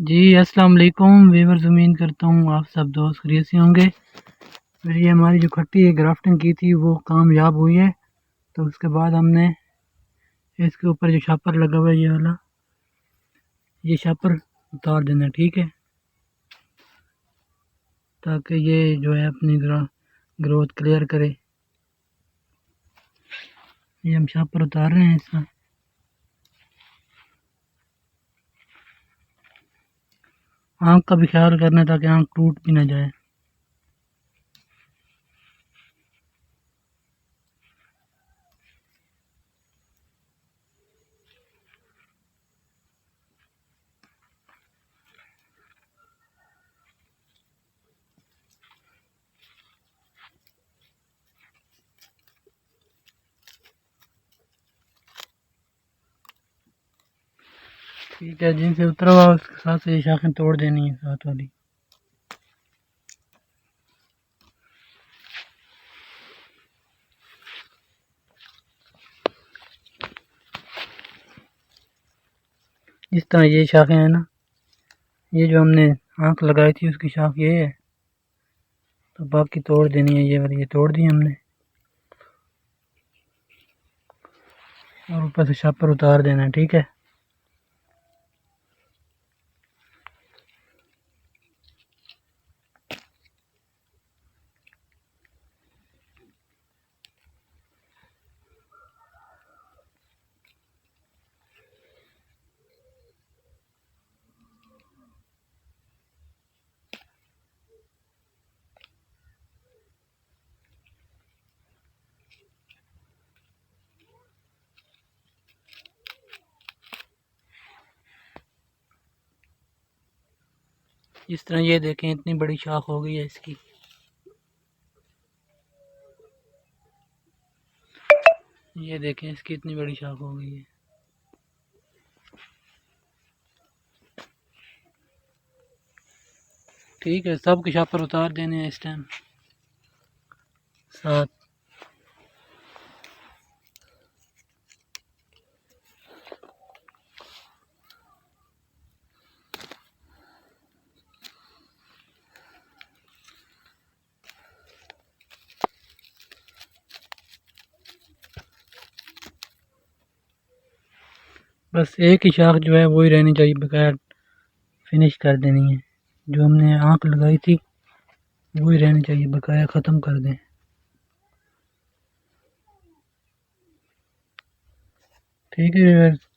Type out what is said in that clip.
जी अस्सलाम वालेकुम व्यूअर्स, उम्मीद करता हूँ आप सब दोस्त खैरियत से होंगे। फिर ये हमारी जो खट्टी है ग्राफ्टिंग की थी वो कामयाब हुई है। तो उसके बाद हमने इसके ऊपर जो शापर लगा हुआ है ये वाला, ये शापर उतार देना, ठीक है, ताकि ये जो है अपनी ग्रोथ क्लियर करे। ये हम शापर उतार रहे हैं इसका। आँख का भी ख्याल करना ताकि आँख टूट भी ना जाए। ठीक है, जिनसे उतरा हुआ उसके साथ से ये शाखें तोड़ देनी है, साथ वाली। इस तरह ये शाखें हैं ना, ये जो हमने आँख लगाई थी उसकी शाख ये है, तो बाकी तोड़ देनी है। ये वाली ये तोड़ दी हमने और ऊपर से शापर उतार देना है, ठीक है। इस तरह ये देखें, इतनी बड़ी शाख हो गई है इसकी। ये देखें, इसकी इतनी बड़ी शाख हो गई है। ठीक है, सब के शापर उतार देने हैं इस टाइम साथ। बस एक ही शाख जो है वही रहनी चाहिए, बगैर फिनिश कर देनी है। जो हमने आँख लगाई थी वही रहनी चाहिए, बकाया ख़त्म कर दें। ठीक है।